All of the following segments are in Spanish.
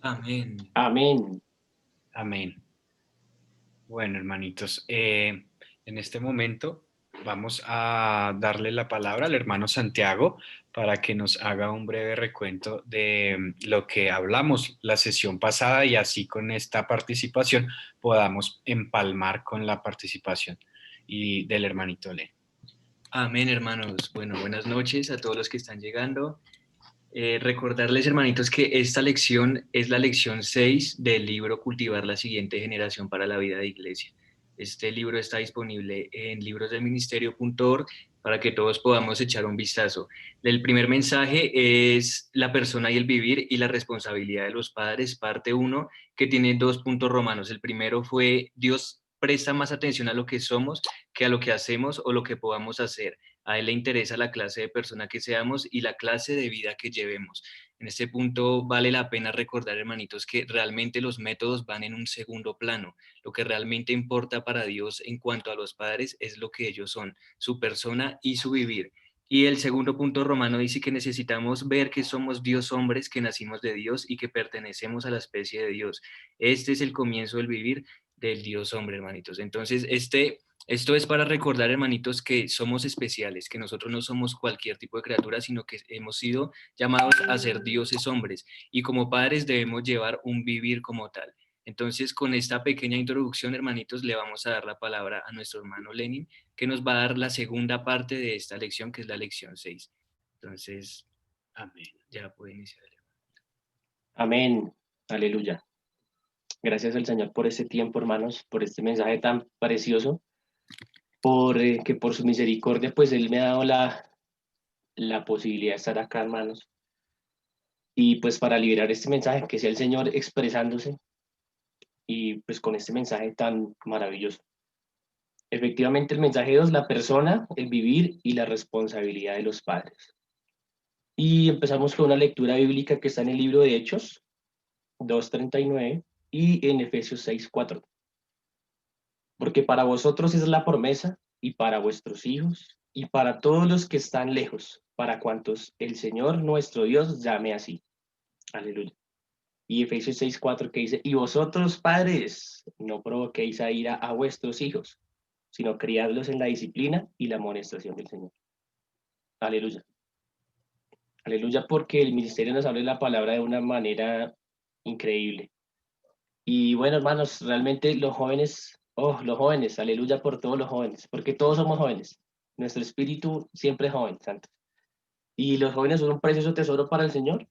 Amén. Amén. Amén. Bueno, hermanitos, en este momento vamos a darle la palabra al hermano Santiago para que nos haga un breve recuento de lo que hablamos la sesión pasada y así con esta participación podamos empalmar con la participación y del hermanito Le. Amén, hermanos. Bueno, buenas noches a todos los que están llegando. Recordarles, hermanitos, que esta lección es la lección 6 del libro Cultivar la siguiente generación para la vida de iglesia. Este libro está disponible en librosdelministerio.org para que todos podamos echar un vistazo. El primer mensaje es la persona y el vivir y la responsabilidad de los padres, parte 1, que tiene 2 puntos romanos. El primero fue: Dios presta más atención a lo que somos que a lo que hacemos o lo que podamos hacer. A él le interesa la clase de persona que seamos y la clase de vida que llevemos. En este punto vale la pena recordar, hermanitos, que realmente los métodos van en un segundo plano. Lo que realmente importa para Dios en cuanto a los padres es lo que ellos son, su persona y su vivir. Y el segundo punto romano dice que necesitamos ver que somos Dios hombres, que nacimos de Dios y que pertenecemos a la especie de Dios. Este es el comienzo del vivir del Dios hombre, hermanitos. Entonces, esto es para recordar, hermanitos, que somos especiales, que nosotros no somos cualquier tipo de criatura, sino que hemos sido llamados a ser dioses hombres y como padres debemos llevar un vivir como tal. Entonces, con esta pequeña introducción, hermanitos, le vamos a dar la palabra a nuestro hermano Lenin, que nos va a dar la segunda parte de esta lección, que es la lección 6. Entonces, amén. Ya puede iniciar. Amén. Aleluya. Gracias al Señor por este tiempo, hermanos, por este mensaje tan precioso, por que por su misericordia, pues Él me ha dado la posibilidad de estar acá, hermanos, y pues para liberar este mensaje, que sea el Señor expresándose y pues con este mensaje tan maravilloso. Efectivamente, el mensaje 2, la persona, el vivir y la responsabilidad de los padres. Y empezamos con una lectura bíblica que está en el libro de Hechos 2:39 y en Efesios 6:4. Porque para vosotros es la promesa y para vuestros hijos y para todos los que están lejos, para cuantos el Señor nuestro Dios llame así. Aleluya. Y Efesios 6:4 que dice, y vosotros padres, no provoquéis a ira a vuestros hijos, sino criadlos en la disciplina y la amonestación del Señor. Aleluya. Aleluya, porque el ministerio nos habla de la palabra de una manera increíble. Y bueno, hermanos, realmente los jóvenes, aleluya por todos los jóvenes, porque todos somos jóvenes. Nuestro espíritu siempre es joven, santos. Y los jóvenes son un precioso tesoro para el Señor.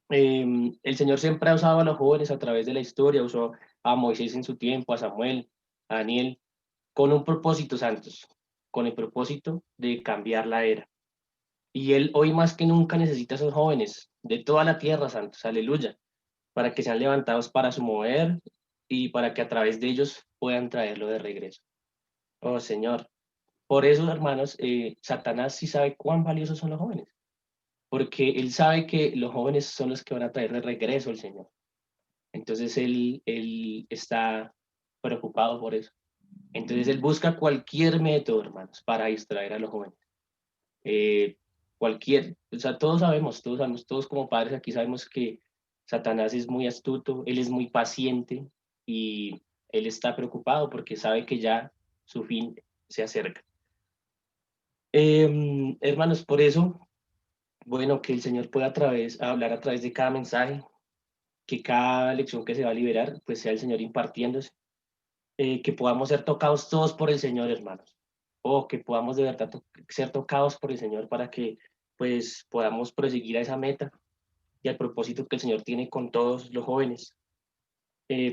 El Señor siempre ha usado a los jóvenes a través de la historia, usó a Moisés en su tiempo, a Samuel, a Daniel, con un propósito, santos, con el propósito de cambiar la era. Y Él hoy más que nunca necesita a esos jóvenes de toda la tierra, santos, aleluya, para que sean levantados para su mover y para que a través de ellos puedan traerlo de regreso. Oh Señor, por eso, hermanos, Satanás sí sabe cuán valiosos son los jóvenes, porque él sabe que los jóvenes son los que van a traer de regreso al Señor. Entonces él está preocupado por eso. Entonces él busca cualquier método, hermanos, para distraer a los jóvenes. Eh, o sea, todos sabemos, todos como padres aquí sabemos que Satanás es muy astuto, él es muy paciente y él está preocupado porque sabe que ya su fin se acerca. Hermanos, por eso, bueno, que el Señor pueda hablar a través de cada mensaje, que cada lección que se va a liberar, pues sea el Señor impartiéndose, que podamos ser tocados todos por el Señor, hermanos, o que podamos de verdad ser tocados por el Señor para que pues podamos proseguir a esa meta y al propósito que el Señor tiene con todos los jóvenes.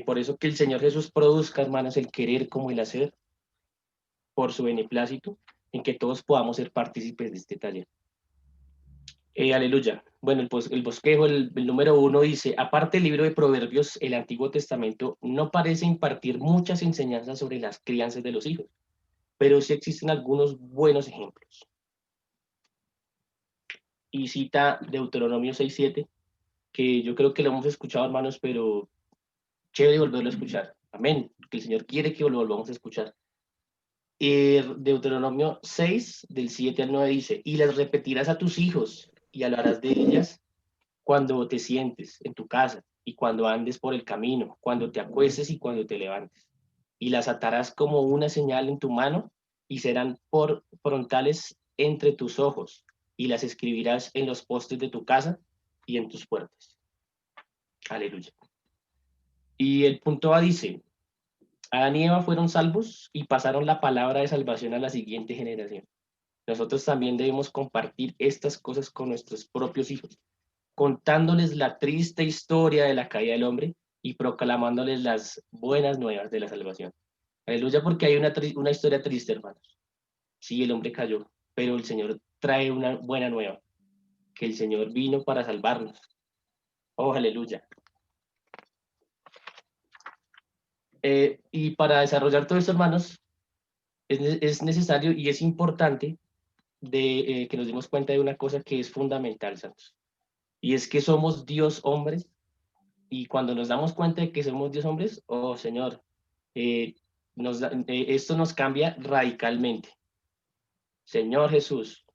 Por eso que el Señor Jesús produzca, hermanos, el querer como el hacer por su beneplácito, en que todos podamos ser partícipes de este taller. Aleluya. Bueno, el bosquejo, el número 1 dice, aparte del libro de Proverbios, el Antiguo Testamento no parece impartir muchas enseñanzas sobre las crianzas de los hijos, pero sí existen algunos buenos ejemplos. Y cita Deuteronomio 6:7, que yo creo que lo hemos escuchado, hermanos, pero chévere volverlo a escuchar. Amén. Que el Señor quiere que lo volvamos a escuchar. Deuteronomio 6, del 7 al 9 dice, y las repetirás a tus hijos y hablarás de ellas cuando te sientes en tu casa y cuando andes por el camino, cuando te acuestes y cuando te levantes. Y las atarás como una señal en tu mano y serán por frontales entre tus ojos, y las escribirás en los postes de tu casa y en tus puertas. Aleluya. Y el punto A dice, Adán y Eva fueron salvos y pasaron la palabra de salvación a la siguiente generación. Nosotros también debemos compartir estas cosas con nuestros propios hijos, contándoles la triste historia de la caída del hombre y proclamándoles las buenas nuevas de la salvación. Aleluya, porque hay una historia triste, hermanos. Sí, el hombre cayó, pero el Señor trae una buena nueva, que el Señor vino para salvarnos. Oh, aleluya. Y para desarrollar todo esto, hermanos, es necesario y es importante que nos demos cuenta de una cosa que es fundamental, santos. Y es que somos Dios hombres, y cuando nos damos cuenta de que somos Dios hombres, oh Señor, eh, esto nos cambia radicalmente. Señor Jesús,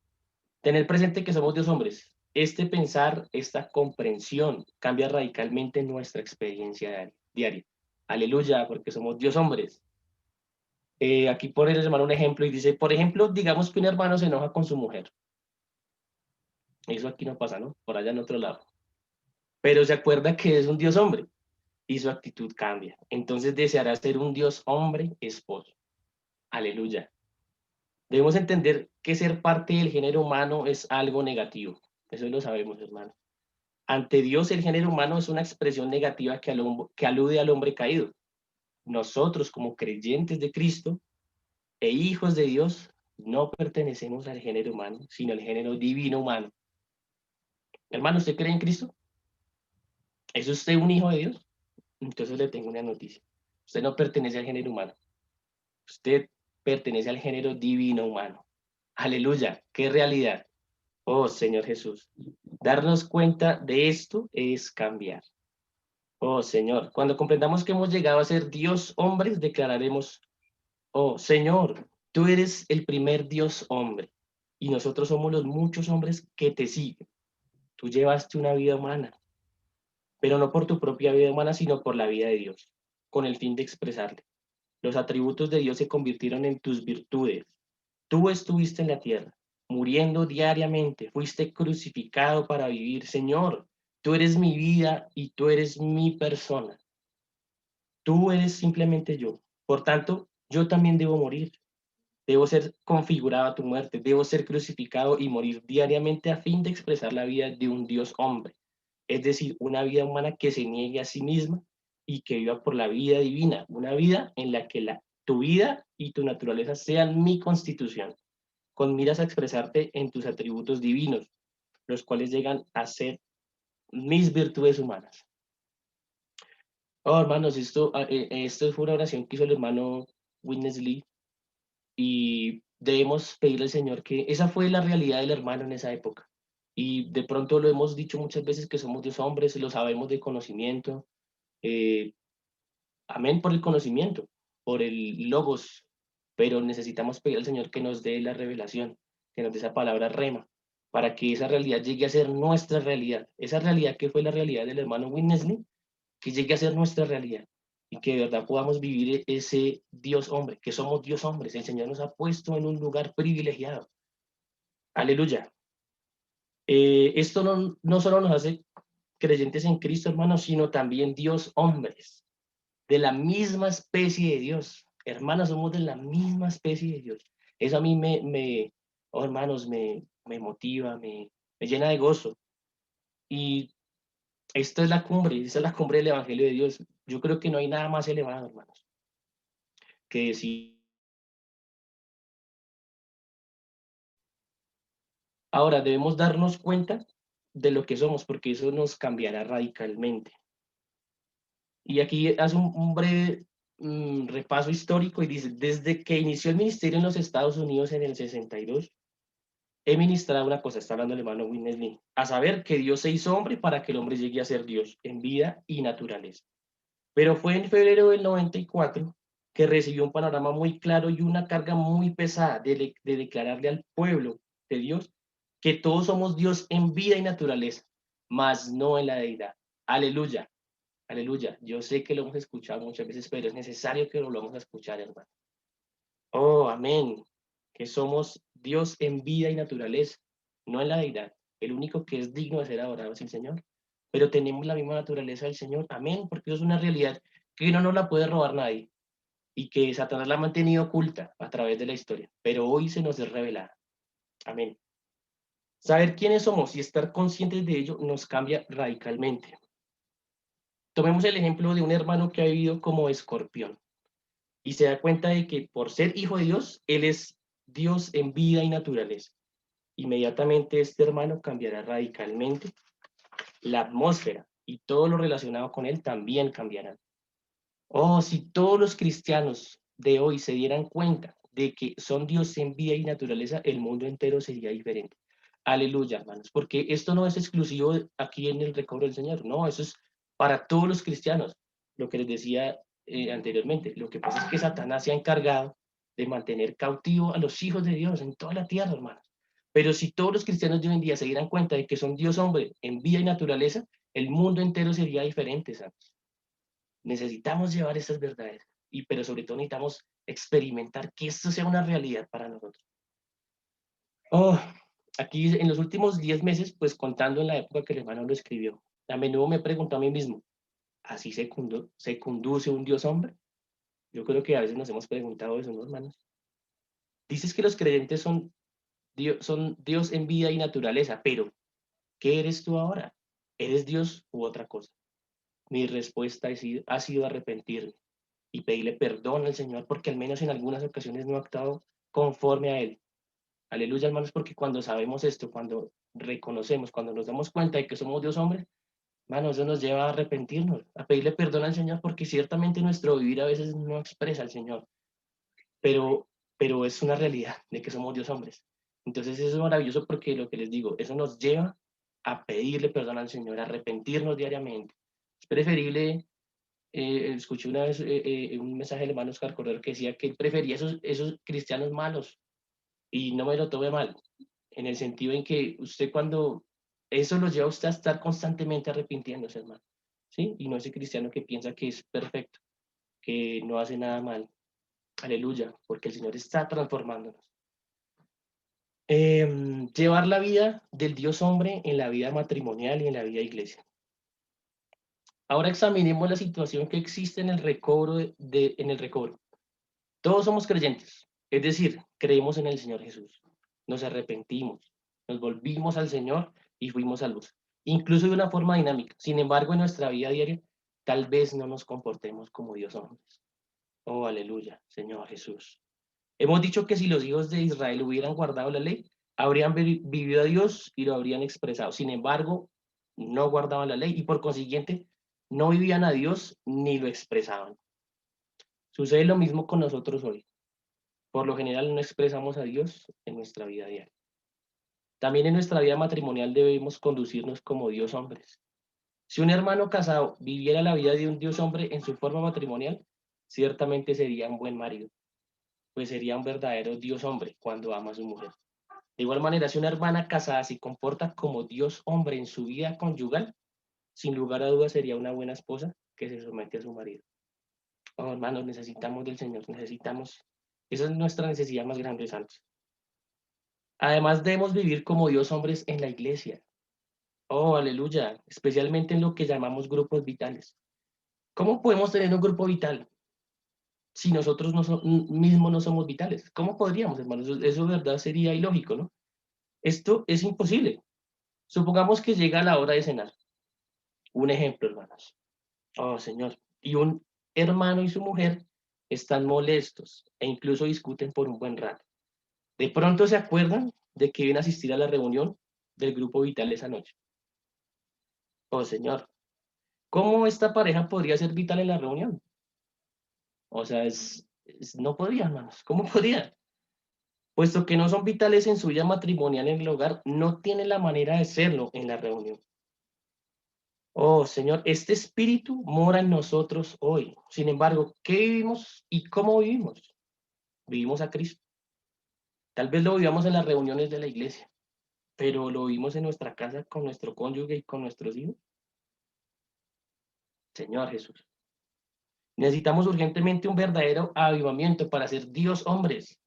tener presente que somos Dios hombres, este pensar, esta comprensión cambia radicalmente nuestra experiencia diaria. Aleluya, porque somos Dios hombres. Aquí pone el hermano un ejemplo y dice, por ejemplo, digamos que un hermano se enoja con su mujer. Eso aquí no pasa, ¿no? Por allá en otro lado. Pero se acuerda que es un Dios hombre y su actitud cambia. Entonces deseará ser un Dios hombre esposo. Aleluya. Debemos entender que ser parte del género humano es algo negativo. Eso lo sabemos, hermano. Ante Dios, el género humano es una expresión negativa que alude al hombre caído. Nosotros, como creyentes de Cristo e hijos de Dios, no pertenecemos al género humano, sino al género divino humano. Hermano, ¿usted cree en Cristo? ¿Es usted un hijo de Dios? Entonces le tengo una noticia. Usted no pertenece al género humano. Usted pertenece al género divino humano. Aleluya, qué realidad. Oh Señor Jesús, darnos cuenta de esto es cambiar. Oh Señor, cuando comprendamos que hemos llegado a ser Dios hombres, declararemos, oh Señor, tú eres el primer Dios hombre y nosotros somos los muchos hombres que te siguen. Tú llevaste una vida humana, pero no por tu propia vida humana, sino por la vida de Dios, con el fin de expresarle. Los atributos de Dios se convirtieron en tus virtudes. Tú estuviste en la tierra, muriendo diariamente, fuiste crucificado para vivir. Señor, tú eres mi vida y tú eres mi persona. Tú eres simplemente yo. Por tanto, yo también debo morir. Debo ser configurado a tu muerte. Debo ser crucificado y morir diariamente a fin de expresar la vida de un Dios hombre. Es decir, una vida humana que se niegue a sí misma y que viva por la vida divina. Una vida en la que tu vida y tu naturaleza sean mi constitución, con miras a expresarte en tus atributos divinos, los cuales llegan a ser mis virtudes humanas. Oh, hermanos, esto fue una oración que hizo el hermano Witness Lee, y debemos pedirle al Señor que esa fue la realidad del hermano en esa época. Y de pronto lo hemos dicho muchas veces que somos Dios hombres, lo sabemos de conocimiento. eh, Amén por el conocimiento, por el logos, pero necesitamos pedir al Señor que nos dé la revelación, que nos dé esa palabra rema, para que esa realidad llegue a ser nuestra realidad. Esa realidad que fue la realidad del hermano Winnesley, que llegue a ser nuestra realidad y que de verdad podamos vivir ese Dios hombre, que somos Dios hombres. El Señor nos ha puesto en un lugar privilegiado. Aleluya. Esto no solo nos hace creyentes en Cristo, hermanos, sino también Dios hombres, de la misma especie de Dios. Hermanos, somos de la misma especie de Dios. Eso a mí oh, hermanos, me motiva, me llena de gozo. Y esto es la cumbre, esa es la cumbre del Evangelio de Dios. Yo creo que no hay nada más elevado, hermanos, que decir. Ahora debemos darnos cuenta de lo que somos, porque eso nos cambiará radicalmente. Y aquí hace un breve repaso histórico y dice, desde que inició el ministerio en los Estados Unidos en el 62, he ministrado una cosa, está hablando el hermano Witness Lee, a saber que Dios se hizo hombre para que el hombre llegue a ser Dios en vida y naturaleza. Pero fue en febrero del 94 que recibió un panorama muy claro y una carga muy pesada de declararle al pueblo de Dios que todos somos Dios en vida y naturaleza, mas no en la deidad. Aleluya. Aleluya. Yo sé que lo hemos escuchado muchas veces, pero es necesario que lo volvamos a escuchar, hermano. Oh, amén. Que somos Dios en vida y naturaleza, no en la deidad. El único que es digno de ser adorado es el Señor. Pero tenemos la misma naturaleza del Señor. Amén. Porque eso es una realidad que no nos la puede robar nadie y que Satanás la ha mantenido oculta a través de la historia. Pero hoy se nos es revelada. Amén. Saber quiénes somos y estar conscientes de ello nos cambia radicalmente. Tomemos el ejemplo de un hermano que ha vivido como escorpión y se da cuenta de que por ser hijo de Dios, él es Dios en vida y naturaleza. Inmediatamente este hermano cambiará radicalmente la atmósfera y todo lo relacionado con él también cambiará. Oh, si todos los cristianos de hoy se dieran cuenta de que son Dios en vida y naturaleza, el mundo entero sería diferente. Aleluya, hermanos, porque esto no es exclusivo aquí en el recobro del Señor, no, eso es para todos los cristianos, lo que les decía anteriormente. Lo que pasa es que Satanás se ha encargado de mantener cautivo a los hijos de Dios en toda la tierra, hermanos. Pero si todos los cristianos de hoy en día se dieran cuenta de que son Dios hombre en vida y naturaleza, el mundo entero sería diferente, ¿sabes? Necesitamos llevar estas verdades, pero sobre todo necesitamos experimentar que esto sea una realidad para nosotros. Oh, aquí en los últimos 10 meses, pues contando en la época que el hermano lo escribió, a menudo me pregunto a mí mismo, ¿así se conduce un Dios hombre? Yo creo que a veces nos hemos preguntado eso, ¿no, hermanos? Dices que los creyentes son Dios en vida y naturaleza, pero ¿qué eres tú ahora? ¿Eres Dios u otra cosa? Mi respuesta ha sido arrepentirme y pedirle perdón al Señor porque al menos en algunas ocasiones no he actuado conforme a Él. Aleluya, hermanos, porque cuando sabemos esto, cuando reconocemos, cuando nos damos cuenta de que somos Dios hombre, hermanos, eso nos lleva a arrepentirnos, a pedirle perdón al Señor porque ciertamente nuestro vivir a veces no expresa al Señor, pero, pero es una realidad de que somos Dios hombres. Entonces eso es maravilloso porque lo que les digo, eso nos lleva a pedirle perdón al Señor, a arrepentirnos diariamente. Es preferible escuché una vez un mensaje del hermano Oscar Cordero que decía que él prefería esos cristianos malos y no me lo tome mal, en el sentido en que usted cuando eso lo lleva a usted a estar constantemente arrepintiéndose, hermano, ¿sí? Y no ese cristiano que piensa que es perfecto, que no hace nada mal. Aleluya, porque el Señor está transformándonos. Llevar la vida del Dios hombre en la vida matrimonial y en la vida iglesia. Ahora examinemos la situación que existe en el recobro. En el recobro. Todos somos creyentes, es decir, creemos en el Señor Jesús, nos arrepentimos, nos volvimos al Señor y fuimos salvos, incluso de una forma dinámica. Sin embargo, en nuestra vida diaria, tal vez no nos comportemos como Dios hombres. Oh, aleluya, Señor Jesús. Hemos dicho que si los hijos de Israel hubieran guardado la ley, habrían vivido a Dios y lo habrían expresado. Sin embargo, no guardaban la ley y por consiguiente no vivían a Dios ni lo expresaban. Sucede lo mismo con nosotros hoy. Por lo general no expresamos a Dios en nuestra vida diaria. También en nuestra vida matrimonial debemos conducirnos como Dios hombres. Si un hermano casado viviera la vida de un Dios hombre en su forma matrimonial, ciertamente sería un buen marido, pues sería un verdadero Dios hombre cuando ama a su mujer. De igual manera, si una hermana casada se comporta como Dios hombre en su vida conyugal, sin lugar a dudas sería una buena esposa que se somete a su marido. Oh, hermanos, necesitamos del Señor, esa es nuestra necesidad más grande, santos. Además, debemos vivir como Dios hombres en la iglesia. Oh, aleluya, especialmente en lo que llamamos grupos vitales. ¿Cómo podemos tener un grupo vital si nosotros mismos no somos vitales? ¿Cómo podríamos, hermanos? Eso de verdad sería ilógico, ¿no? Esto es imposible. Supongamos que llega la hora de cenar. Un ejemplo, hermanos. Oh, Señor. Y un hermano y su mujer están molestos e incluso discuten por un buen rato. De pronto se acuerdan de que deben asistir a la reunión del grupo vital esa noche. Oh, Señor, ¿cómo esta pareja podría ser vital en la reunión? O sea, no podría, hermanos. ¿Cómo podría? Puesto que no son vitales en su vida matrimonial en el hogar, no tienen la manera de serlo en la reunión. Oh, Señor, este espíritu mora en nosotros hoy. Sin embargo, ¿qué vivimos y cómo vivimos? Vivimos a Cristo. Tal vez lo vivamos en las reuniones de la iglesia, pero lo vivimos en nuestra casa con nuestro cónyuge y con nuestros hijos. Señor Jesús. Necesitamos urgentemente un verdadero avivamiento para ser Dios hombres,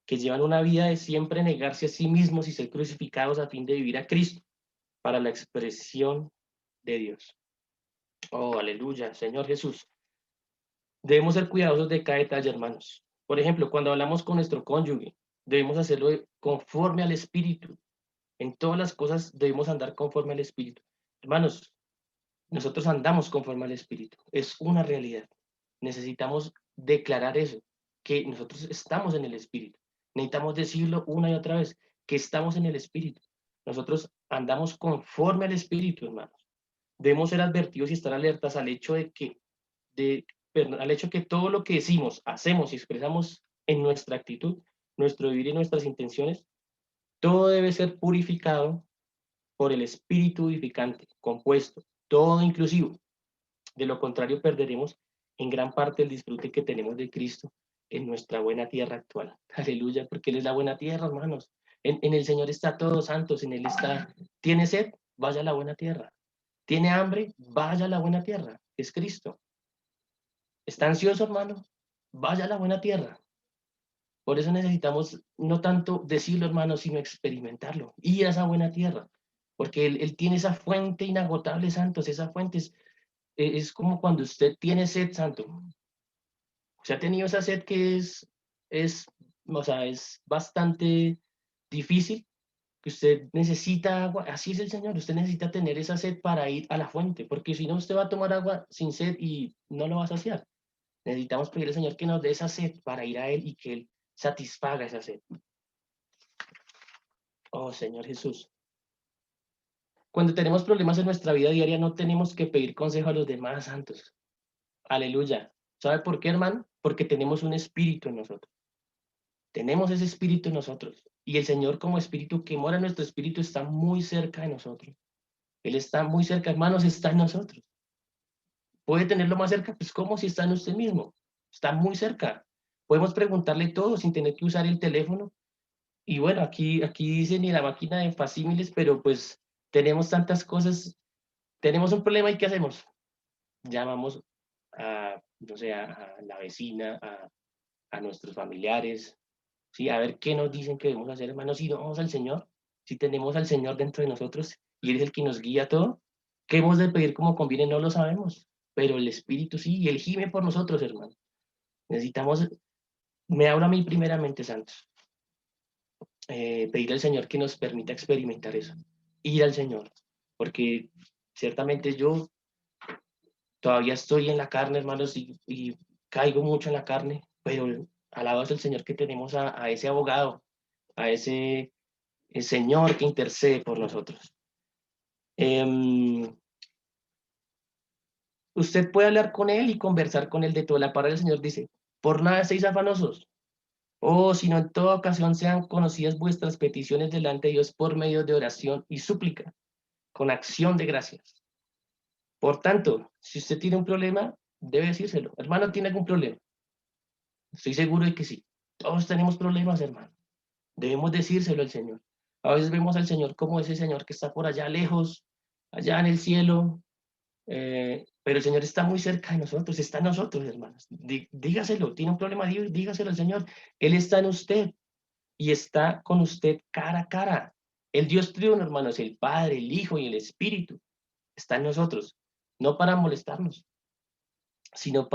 que llevan una vida de siempre negarse a sí mismos y ser crucificados a fin de vivir a Cristo, para la expresión de Dios. Oh, aleluya, Señor Jesús. Debemos ser cuidadosos de cada detalle, hermanos. Por ejemplo, cuando hablamos con nuestro cónyuge, debemos hacerlo conforme al Espíritu. En todas las cosas debemos andar conforme al Espíritu. Hermanos, nosotros andamos conforme al Espíritu. Es una realidad. Necesitamos declarar eso, que nosotros estamos en el Espíritu. Necesitamos decirlo una y otra vez, que estamos en el Espíritu. Nosotros andamos conforme al Espíritu, hermanos. Debemos ser advertidos y estar alertas al hecho al hecho que todo lo que decimos, hacemos y expresamos en nuestra actitud, nuestro vivir y nuestras intenciones, todo debe ser purificado por el Espíritu vivificante, compuesto, todo inclusivo. De lo contrario, perderemos en gran parte el disfrute que tenemos de Cristo en nuestra buena tierra actual. Aleluya, porque Él es la buena tierra, hermanos. En el Señor está todo santos, en Él está. ¿Tiene sed? Vaya a la buena tierra. ¿Tiene hambre? Vaya a la buena tierra, es Cristo. ¿Está ansioso, hermano? Vaya a la buena tierra. Por eso necesitamos no tanto decirlo, hermano, sino experimentarlo. Ir a esa buena tierra. Porque él tiene esa fuente inagotable, santos. Esa fuente es como cuando usted tiene sed, santo. Usted ha tenido esa sed que es, o sea, es bastante difícil, que usted necesita agua. Así es el Señor. Usted necesita tener esa sed para ir a la fuente. Porque si no, usted va a tomar agua sin sed y no lo va a saciar. Necesitamos pedir al Señor que nos dé esa sed para ir a Él y que Él satisfaga esa sed. Oh, Señor Jesús. Cuando tenemos problemas en nuestra vida diaria, no tenemos que pedir consejo a los demás santos. Aleluya. ¿Sabe por qué, hermano? Porque tenemos un espíritu en nosotros. Tenemos ese espíritu en nosotros. Y el Señor como espíritu que mora en nuestro espíritu está muy cerca de nosotros. Él está muy cerca, hermanos, está en nosotros. ¿Puede tenerlo más cerca? Pues como si está en usted mismo. Está muy cerca. Podemos preguntarle todo sin tener que usar el teléfono. Y bueno, aquí dice ni la máquina de facímiles, pero pues tenemos tantas cosas, tenemos un problema y ¿qué hacemos? Llamamos a, no sé, a la vecina, a nuestros familiares, ¿sí? A ver qué nos dicen que debemos hacer, hermanos, si no vamos al Señor, si tenemos al Señor dentro de nosotros y Él es el que nos guía todo, ¿qué hemos de pedir como conviene? No lo sabemos, pero el Espíritu sí, y Él gime por nosotros, hermano. Necesitamos, me habla a mí primeramente, santos, pedir al Señor que nos permita experimentar eso, ir al Señor, porque ciertamente yo todavía estoy en la carne, hermanos, y caigo mucho en la carne, pero alabado es el Señor que tenemos a ese abogado, a ese Señor que intercede por nosotros. Usted puede hablar con Él y conversar con Él de todo. La palabra del Señor dice, por nada estéis afanosos, sino en toda ocasión sean conocidas vuestras peticiones delante de Dios por medio de oración y súplica, con acción de gracias. Por tanto, si usted tiene un problema, debe decírselo. Hermano, ¿tiene algún problema? Estoy seguro de que sí. Todos tenemos problemas, hermano. Debemos decírselo al Señor. A veces vemos al Señor como ese Señor que está por allá lejos, allá en el cielo, pero el Señor está muy cerca de nosotros, está en nosotros, hermanos. Dígaselo, tiene un problema, dígaselo al Señor. Él está en usted y está con usted cara a cara. El Dios triuno, hermanos, el Padre, el Hijo y el Espíritu, está en nosotros, no para molestarnos, sino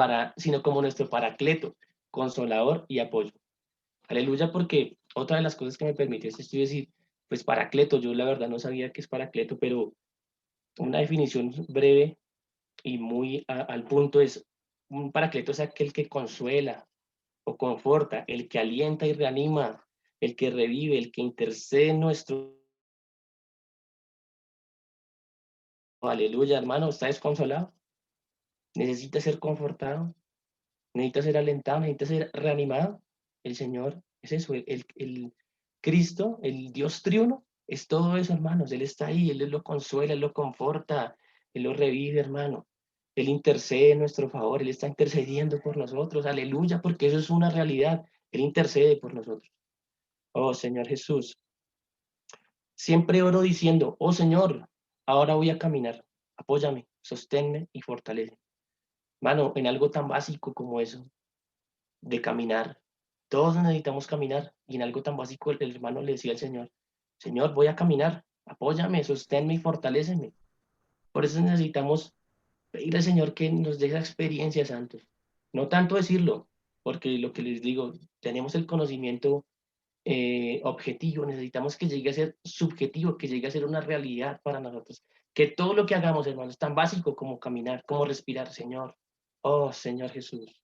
como nuestro paracleto, consolador y apoyo. Aleluya, porque otra de las cosas que me permitió este estudio es decir, pues paracleto, yo la verdad no sabía qué es paracleto, pero una definición breve y muy al punto es, un paracleto es aquel que consuela o conforta, el que alienta y reanima, el que revive, el que intercede en nuestro... Aleluya, hermano, ¿está desconsolado? Necesita ser confortado, necesita ser alentado, necesita ser reanimado. El Señor es eso, el Cristo, el Dios triuno, es todo eso, hermanos. Él está ahí, Él lo consuela, Él lo conforta, Él lo revive, hermano. Él intercede en nuestro favor, Él está intercediendo por nosotros, aleluya, porque eso es una realidad. Él intercede por nosotros. Oh, Señor Jesús. Siempre oro diciendo, oh Señor, ahora voy a caminar, apóyame, sosténme y fortalece. Mano, en algo tan básico como eso, de caminar. Todos necesitamos caminar. Y en algo tan básico el hermano le decía al Señor, Señor, voy a caminar, apóyame, sosténme y fortaléceme. Por eso necesitamos pedirle al Señor que nos dé esa experiencia, santos. No tanto decirlo, porque lo que les digo, tenemos el conocimiento objetivo, necesitamos que llegue a ser subjetivo, que llegue a ser una realidad para nosotros. Que todo lo que hagamos, hermanos, tan básico como caminar, como respirar, Señor. Oh, Señor Jesús.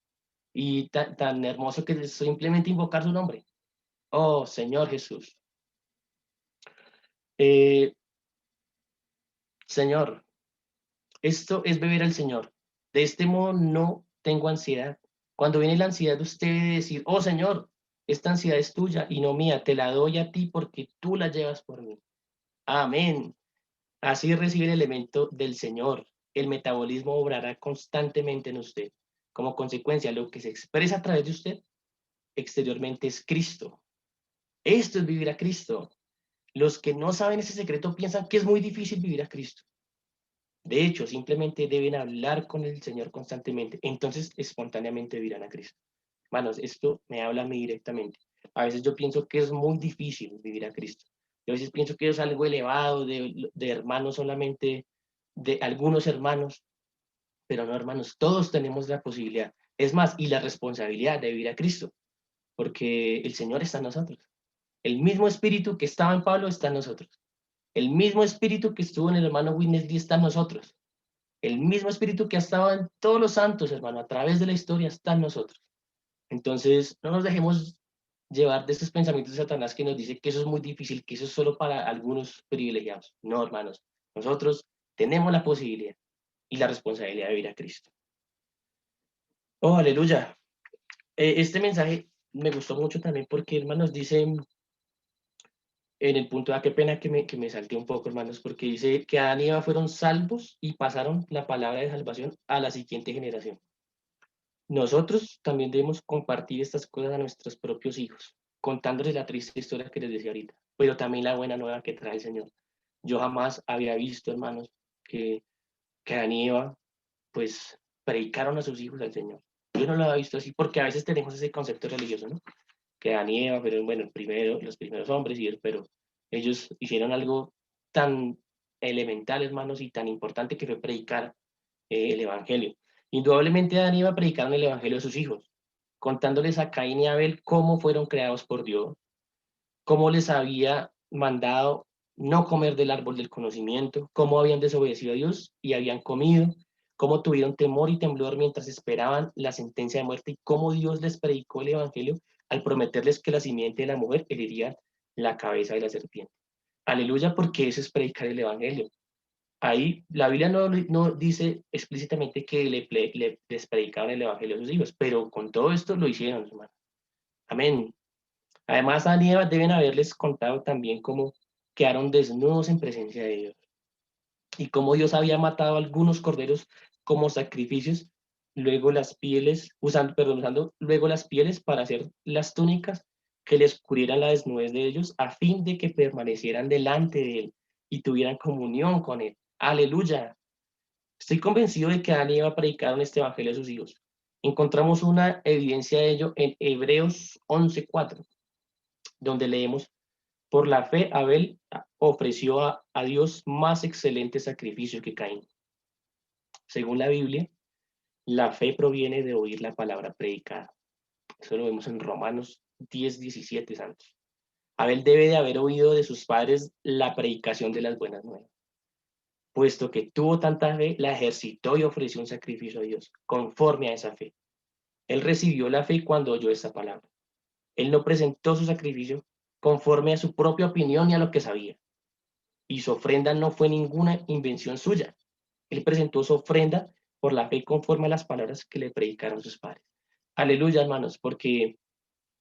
Y tan hermoso que es simplemente invocar su nombre. Oh, Señor Jesús. Eh, Señor, esto es beber al Señor. De este modo no tengo ansiedad. Cuando viene la ansiedad, usted debe decir, oh Señor, esta ansiedad es tuya y no mía, te la doy a ti porque tú la llevas por mí. Amén. Así recibe el elemento del Señor. El metabolismo obrará constantemente en usted. Como consecuencia, lo que se expresa a través de usted exteriormente es Cristo. Esto es vivir a Cristo. Los que no saben ese secreto piensan que es muy difícil vivir a Cristo. De hecho, simplemente deben hablar con el Señor constantemente. Entonces, espontáneamente vivirán a Cristo. Hermanos, esto me habla a mí directamente. A veces yo pienso que es muy difícil vivir a Cristo. Yo a veces pienso que es algo elevado de hermanos solamente, de algunos hermanos, pero no, hermanos, todos tenemos la posibilidad. Es más, y la responsabilidad de vivir a Cristo, porque el Señor está en nosotros. El mismo espíritu que estaba en Pablo está en nosotros. El mismo espíritu que estuvo en el hermano Winnesley está en nosotros. El mismo espíritu que ha estado en todos los santos, hermano, a través de la historia está en nosotros. Entonces, no nos dejemos llevar de esos pensamientos de Satanás que nos dice que eso es muy difícil, que eso es solo para algunos privilegiados. No, hermanos, nosotros tenemos la posibilidad y la responsabilidad de vivir a Cristo. Oh, aleluya. Este mensaje me gustó mucho también porque, hermanos, dice en el punto, qué pena que me salté un poco, hermanos, porque dice que Adán y Eva fueron salvos y pasaron la palabra de salvación a la siguiente generación. Nosotros también debemos compartir estas cosas a nuestros propios hijos, contándoles la triste historia que les decía ahorita, pero también la buena nueva que trae el Señor. Yo jamás había visto, hermanos, que Adán y Eva, pues, predicaron a sus hijos al Señor. Yo no lo había visto así, porque a veces tenemos ese concepto religioso, ¿no? Que Adán y Eva fueron, bueno, los primeros hombres, pero ellos hicieron algo tan elemental, hermanos, y tan importante que fue predicar el Evangelio. Indudablemente Adán iba a predicar el Evangelio a sus hijos, contándoles a Caín y Abel cómo fueron creados por Dios, cómo les había mandado no comer del árbol del conocimiento, cómo habían desobedecido a Dios y habían comido, cómo tuvieron temor y temblor mientras esperaban la sentencia de muerte y cómo Dios les predicó el Evangelio al prometerles que la simiente de la mujer heriría la cabeza de la serpiente. Aleluya, porque eso es predicar el Evangelio. Ahí la Biblia no dice explícitamente que les predicaban el Evangelio a sus hijos, pero con todo esto lo hicieron, hermano. Amén. Además, a Eva deben haberles contado también cómo quedaron desnudos en presencia de Dios y cómo Dios había matado algunos corderos como sacrificios, luego las pieles, usando luego las pieles para hacer las túnicas que les cubrieran la desnudez de ellos a fin de que permanecieran delante de Él y tuvieran comunión con Él. Aleluya. Estoy convencido de que Adán y Eva predicaron este evangelio a sus hijos. Encontramos una evidencia de ello en Hebreos 11:4, donde leemos, por la fe Abel ofreció a Dios más excelente sacrificio que Caín. Según la Biblia, la fe proviene de oír la palabra predicada. Eso lo vemos en Romanos 10:17, santos. Abel debe de haber oído de sus padres la predicación de las buenas nuevas. Puesto que tuvo tanta fe, la ejercitó y ofreció un sacrificio a Dios, conforme a esa fe. Él recibió la fe cuando oyó esa palabra. Él no presentó su sacrificio conforme a su propia opinión y a lo que sabía. Y su ofrenda no fue ninguna invención suya. Él presentó su ofrenda por la fe conforme a las palabras que le predicaron sus padres. Aleluya, hermanos, porque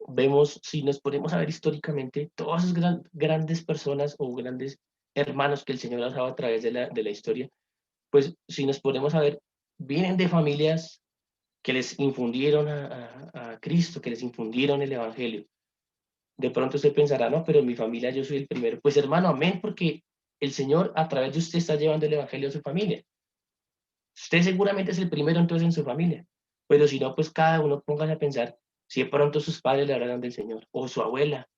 vemos, si nos ponemos a ver históricamente, todas esas grandes personas o grandes hermanos que el Señor ha dado a través de la historia, pues si nos ponemos a ver, vienen de familias que les infundieron a Cristo, que les infundieron el Evangelio. De pronto usted pensará, no, pero en mi familia yo soy el primero. Pues hermano, amén, porque el Señor a través de usted está llevando el Evangelio a su familia. Usted seguramente es el primero entonces en su familia, pero si no, pues cada uno póngase a pensar si de pronto sus padres le hablaron del Señor, o su abuela.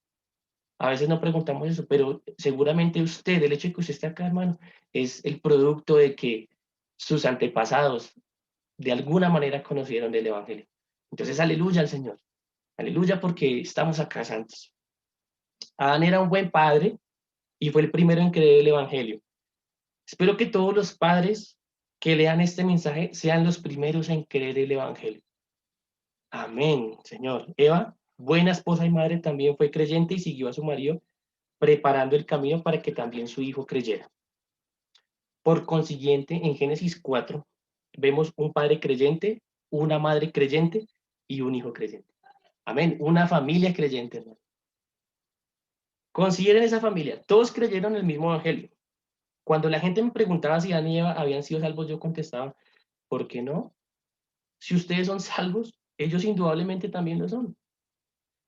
A veces no preguntamos eso, pero seguramente usted, el hecho de que usted esté acá, hermano, es el producto de que sus antepasados de alguna manera conocieron del Evangelio. Entonces, aleluya al Señor. Aleluya porque estamos acá santos. Adán era un buen padre y fue el primero en creer el Evangelio. Espero que todos los padres que lean este mensaje sean los primeros en creer el Evangelio. Amén, Señor. Eva, buena esposa y madre, también fue creyente y siguió a su marido preparando el camino para que también su hijo creyera. Por consiguiente, en Génesis 4 vemos un padre creyente, una madre creyente y un hijo creyente. Amén. Una familia creyente, hermano. Consideren esa familia. Todos creyeron el mismo evangelio. Cuando la gente me preguntaba si Adán y Eva habían sido salvos, yo contestaba, ¿por qué no? Si ustedes son salvos, ellos indudablemente también lo son.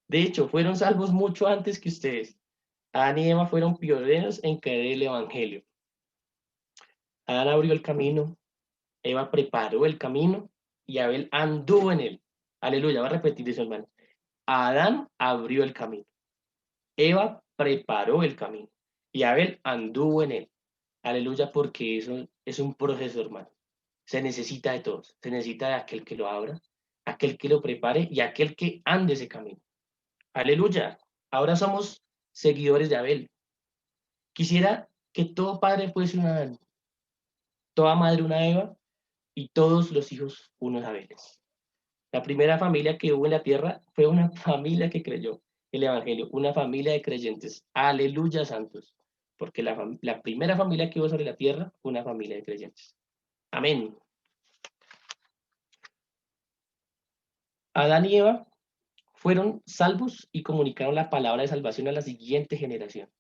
De hecho, fueron salvos mucho antes que ustedes. Adán y Eva fueron pioneros en creer el evangelio. Adán abrió el camino, Eva preparó el camino y Abel anduvo en él. Aleluya, va a repetir eso, hermano. Adán abrió el camino, Eva preparó el camino y Abel anduvo en él. Aleluya, porque eso es un proceso, hermano. Se necesita de todos. Se necesita de aquel que lo abra, aquel que lo prepare y aquel que ande ese camino. Aleluya. Ahora somos seguidores de Abel. Quisiera que todo padre fuese una Adán, toda madre una Eva y todos los hijos unos Abeles. La primera familia que hubo en la tierra fue una familia que creyó el Evangelio, una familia de creyentes. Aleluya, santos. Porque la primera familia que hubo sobre la tierra fue una familia de creyentes. Amén. Adán y Eva fueron salvos y comunicaron la palabra de salvación a la siguiente generación.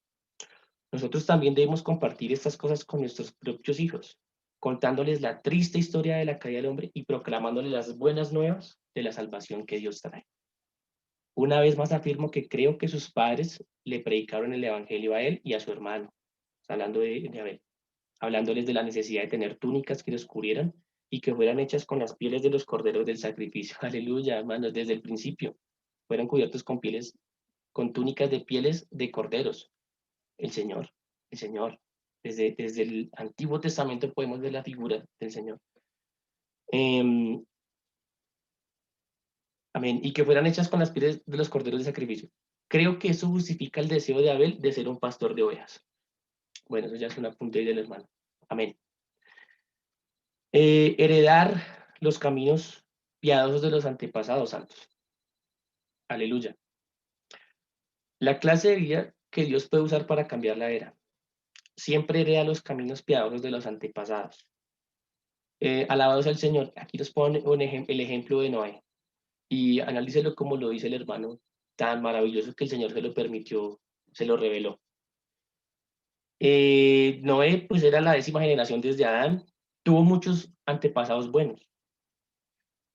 Nosotros también debemos compartir estas cosas con nuestros propios hijos, contándoles la triste historia de la caída del hombre y proclamándoles las buenas nuevas de la salvación que Dios trae. Una vez más afirmo que creo que sus padres le predicaron el evangelio a él y a su hermano, hablando de Abel, hablándoles de la necesidad de tener túnicas que los cubrieran y que fueran hechas con las pieles de los corderos del sacrificio. Aleluya, hermanos, desde el principio fueron cubiertos con pieles, con túnicas de pieles de corderos. El Señor, el Señor. Desde el Antiguo Testamento podemos ver la figura del Señor. Amén. Y que fueran hechas con las pieles de los corderos de sacrificio. Creo que eso justifica el deseo de Abel de ser un pastor de ovejas. Bueno, eso ya es un apunte ahí del hermano. Amén. Heredar los caminos piadosos de los antepasados santos. Aleluya. La clase de vida que Dios puede usar para cambiar la era. Siempre hereda los caminos piadosos de los antepasados. Alabados al Señor. Aquí nos pone el ejemplo de Noé. Y analícelo como lo dice el hermano, tan maravilloso que el Señor se lo permitió, se lo reveló. Noé, pues era la 10ª generación desde Adán, tuvo muchos antepasados buenos.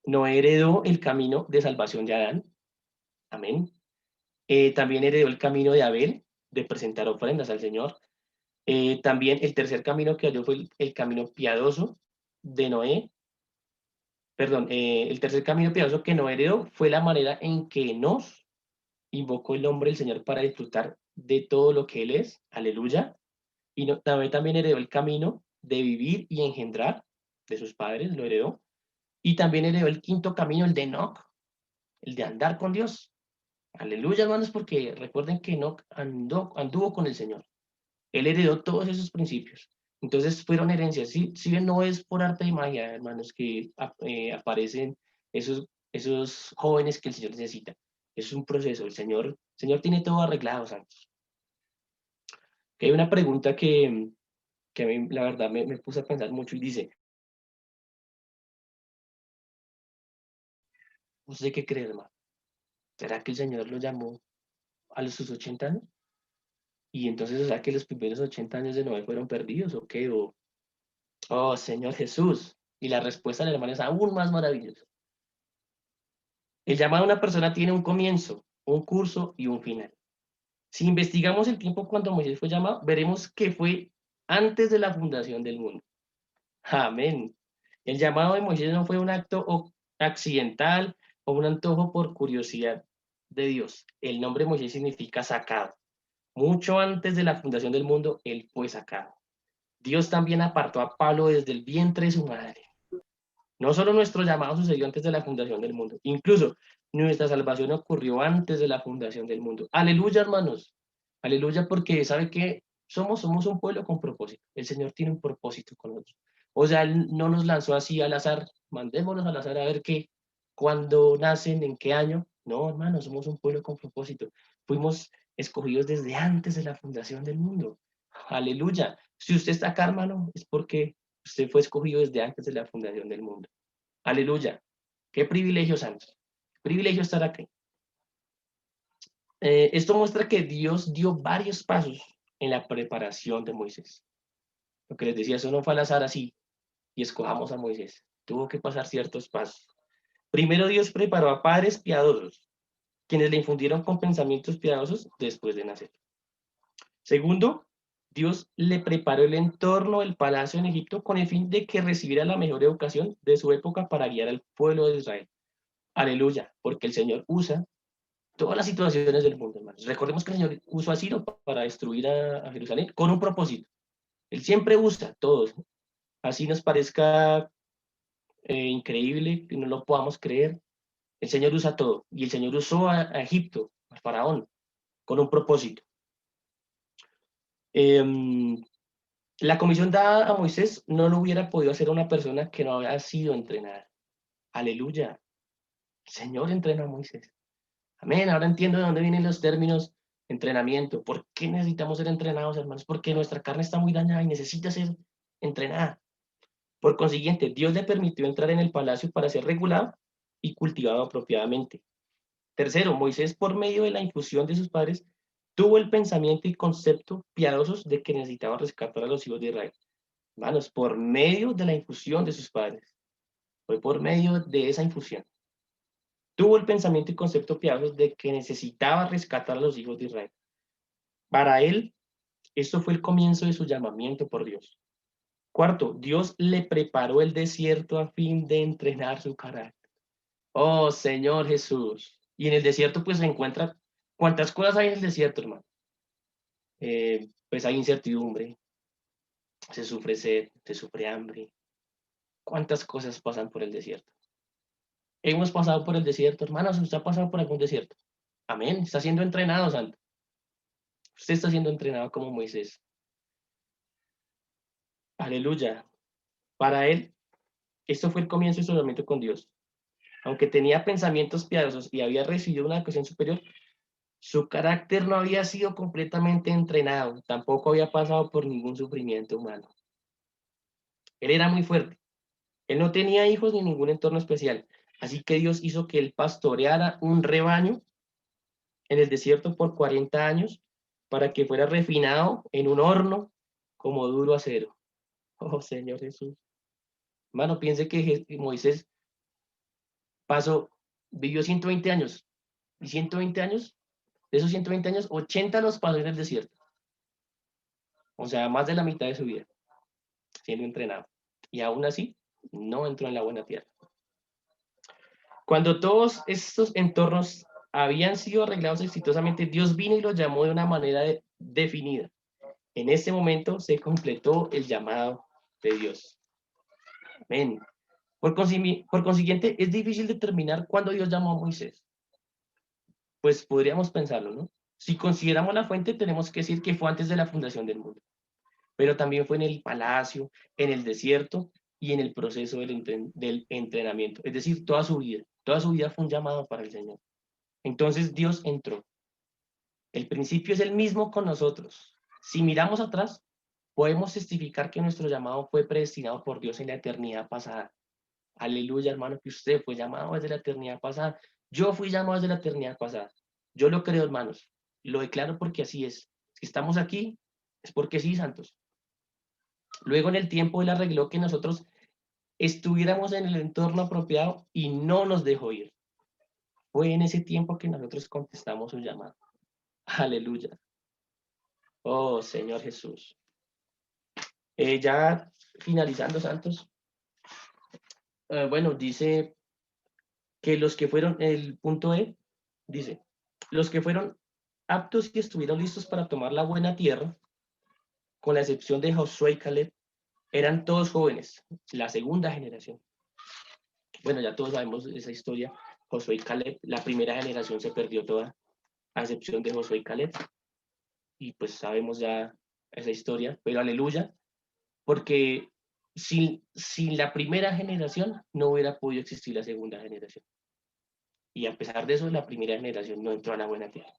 Noé heredó el camino de salvación de Adán, amén. También heredó el camino de Abel, de presentar ofrendas al Señor. También el tercer camino que halló fue el camino piadoso de Noé. Perdón, el tercer camino piadoso que Noé heredó fue la manera en que nos invocó el nombre del Señor para disfrutar de todo lo que Él es. Aleluya. Y también heredó el camino de vivir y engendrar de sus padres, lo heredó. Y también heredó el quinto camino, el de Enoch, el de andar con Dios. Aleluya, hermanos, porque recuerden que Enoch anduvo con el Señor. Él heredó todos esos principios. Entonces fueron herencias. Si bien no es por arte de magia, hermanos, que aparecen esos jóvenes que el Señor necesita. Es un proceso. El Señor tiene todo arreglado, santos. Que hay una pregunta que a mí, la verdad, me puse a pensar mucho y dice, ¿usted qué cree, hermano? ¿Será que el Señor lo llamó a sus 80 años? Y entonces, o sea, que los primeros 80 años de Noé fueron perdidos, ¿o qué? Oh, Señor Jesús. Y la respuesta del hermano es aún más maravillosa. El llamado a una persona tiene un comienzo, un curso y un final. Si investigamos el tiempo cuando Moisés fue llamado, veremos que fue antes de la fundación del mundo. Amén. El llamado de Moisés no fue un acto accidental o un antojo por curiosidad de Dios. El nombre Moisés significa sacado. Mucho antes de la fundación del mundo, él fue sacado. Dios también apartó a Pablo desde el vientre de su madre. No solo nuestro llamado sucedió antes de la fundación del mundo, incluso nuestra salvación ocurrió antes de la fundación del mundo. Aleluya, hermanos. Aleluya, porque sabe que somos un pueblo con propósito. El Señor tiene un propósito con nosotros. O sea, Él no nos lanzó así al azar. Mandémonos al azar a ver qué, cuándo nacen, en qué año. No, hermanos, somos un pueblo con propósito. Fuimos escogidos desde antes de la fundación del mundo. Aleluya. Si usted está acá, hermano, es porque usted fue escogido desde antes de la fundación del mundo. Aleluya. Qué privilegio, santos. Privilegio estar aquí. Esto muestra que Dios dio varios pasos en la preparación de Moisés. Lo que les decía, eso no fue al azar así y escojamos a Moisés. Tuvo que pasar ciertos pasos. Primero Dios preparó a padres piadosos, quienes le infundieron con pensamientos piadosos después de nacer. Segundo, Dios le preparó el entorno del palacio en Egipto con el fin de que recibiera la mejor educación de su época para guiar al pueblo de Israel. Aleluya, porque el Señor usa todas las situaciones del mundo, hermanos. Recordemos que el Señor usó a Ciro para destruir a Jerusalén con un propósito. Él siempre usa todos. Así nos parezca increíble, que no lo podamos creer. El Señor usa todo. Y el Señor usó a Egipto, al faraón, con un propósito. Eh, la comisión dada a Moisés no lo hubiera podido hacer una persona que no había sido entrenada. Aleluya. El Señor entrenó a Moisés. Amén. Ahora entiendo de dónde vienen los términos entrenamiento. ¿Por qué necesitamos ser entrenados, hermanos? Porque nuestra carne está muy dañada y necesita ser entrenada. Por consiguiente, Dios le permitió entrar en el palacio para ser regulado y cultivado apropiadamente. Tercero, Moisés, por medio de la infusión de sus padres, tuvo el pensamiento y concepto piadosos de que necesitaba rescatar a los hijos de Israel. Hermanos, por medio de la infusión de sus padres. Fue por medio de esa infusión. Tuvo el pensamiento y concepto piadosos de que necesitaba rescatar a los hijos de Israel. Para él, esto fue el comienzo de su llamamiento por Dios. Cuarto, Dios le preparó el desierto a fin de entrenar su carácter. Oh, Señor Jesús. Y en el desierto pues se encuentra, ¿cuántas cosas hay en el desierto, hermano? Pues hay incertidumbre, se sufre sed, se sufre hambre. ¿Cuántas cosas pasan por el desierto? Hemos pasado por el desierto, hermanos, ¿usted ha pasado por algún desierto? Amén, está siendo entrenado, santo. Usted está siendo entrenado como Moisés. Aleluya. Para él, esto fue el comienzo de su tratamiento con Dios. Aunque tenía pensamientos piadosos y había recibido una educación superior, su carácter no había sido completamente entrenado, tampoco había pasado por ningún sufrimiento humano. Él era muy fuerte. Él no tenía hijos ni ningún entorno especial. Así que Dios hizo que él pastoreara un rebaño en el desierto por 40 años para que fuera refinado en un horno como duro acero. Oh, Señor Jesús. Hermano, piense que Moisés vivió 120 años. Y 120 años, de esos 120 años, 80 los pasó en el desierto. O sea, más de la mitad de su vida siendo entrenado. Y aún así, no entró en la buena tierra. Cuando todos estos entornos habían sido arreglados exitosamente, Dios vino y los llamó de una manera definida. En ese momento se completó el llamado de Dios. Amén. Por consiguiente, es difícil determinar cuándo Dios llamó a Moisés. Pues podríamos pensarlo, ¿no? Si consideramos la fuente, tenemos que decir que fue antes de la fundación del mundo, pero también fue en el palacio, en el desierto y en el proceso del entrenamiento. Es decir, toda su vida fue un llamado para el Señor. Entonces Dios entró. El principio es el mismo con nosotros. Si miramos atrás, podemos testificar que nuestro llamado fue predestinado por Dios en la eternidad pasada. Aleluya, hermano, que usted fue llamado desde la eternidad pasada. Yo fui llamado desde la eternidad pasada. Yo lo creo, hermanos. Lo declaro porque así es. Si estamos aquí, es porque sí, santos. Luego en el tiempo Él arregló que nosotros estuviéramos en el entorno apropiado y no nos dejó ir. Fue en ese tiempo que nosotros contestamos su llamado. Aleluya. Oh, Señor Jesús. Ya finalizando, santos, bueno, dice que los que fueron, el punto E, dice, los que fueron aptos y estuvieron listos para tomar la buena tierra, con la excepción de Josué y Caleb, eran todos jóvenes, la segunda generación. Bueno, ya todos sabemos esa historia, Josué y Caleb, la primera generación se perdió toda, a excepción de Josué y Caleb, y pues sabemos ya esa historia, pero aleluya, porque sin la primera generación no hubiera podido existir la segunda generación. Y a pesar de eso, la primera generación no entró a la buena tierra.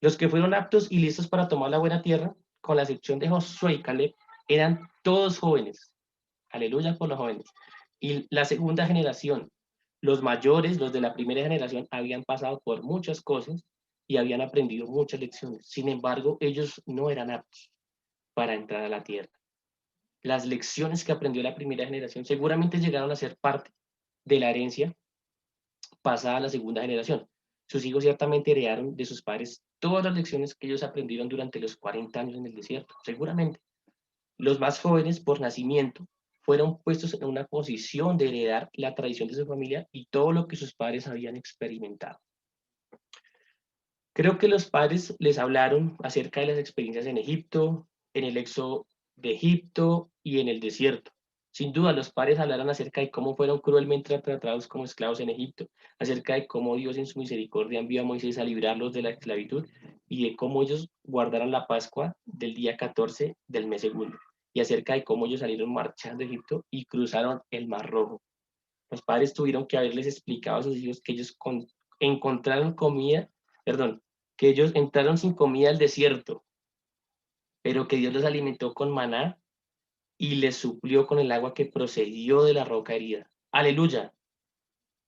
Los que fueron aptos y listos para tomar la buena tierra, con la excepción de Josué y Caleb, eran todos jóvenes. Aleluya por los jóvenes. Y la segunda generación, los mayores, los de la primera generación, habían pasado por muchas cosas y habían aprendido muchas lecciones. Sin embargo, ellos no eran aptos para entrar a la tierra. Las lecciones que aprendió la primera generación seguramente llegaron a ser parte de la herencia pasada a la segunda generación. Sus hijos ciertamente heredaron de sus padres todas las lecciones que ellos aprendieron durante los 40 años en el desierto, seguramente. Los más jóvenes por nacimiento fueron puestos en una posición de heredar la tradición de su familia y todo lo que sus padres habían experimentado. Creo que los padres les hablaron acerca de las experiencias en Egipto, en el éxodo de Egipto y en el desierto. Sin duda, los padres hablaron acerca de cómo fueron cruelmente tratados como esclavos en Egipto, acerca de cómo Dios en su misericordia envió a Moisés a librarlos de la esclavitud y de cómo ellos guardaron la Pascua del día 14 del mes segundo, y acerca de cómo ellos salieron marchando de Egipto y cruzaron el Mar Rojo. Los padres tuvieron que haberles explicado a sus hijos que ellos encontraron comida, perdón, que ellos entraron sin comida al desierto, pero que Dios los alimentó con maná y les suplió con el agua que procedió de la roca herida. Aleluya.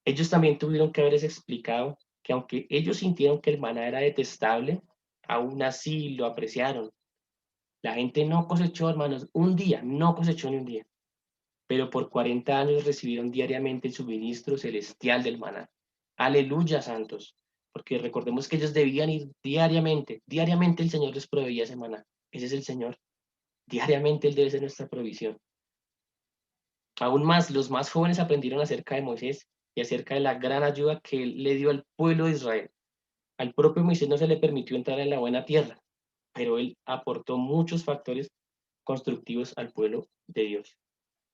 Ellos también tuvieron que haberles explicado que aunque ellos sintieron que el maná era detestable, aún así lo apreciaron. La gente no cosechó, hermanos, un día, no cosechó ni un día, pero por 40 años recibieron diariamente el suministro celestial del maná. Aleluya, santos, porque recordemos que ellos debían ir diariamente, diariamente el Señor les proveía ese maná. Ese es el Señor, diariamente Él debe ser nuestra provisión. Aún más, los más jóvenes aprendieron acerca de Moisés y acerca de la gran ayuda que Él le dio al pueblo de Israel. Al propio Moisés no se le permitió entrar en la buena tierra, pero Él aportó muchos factores constructivos al pueblo de Dios.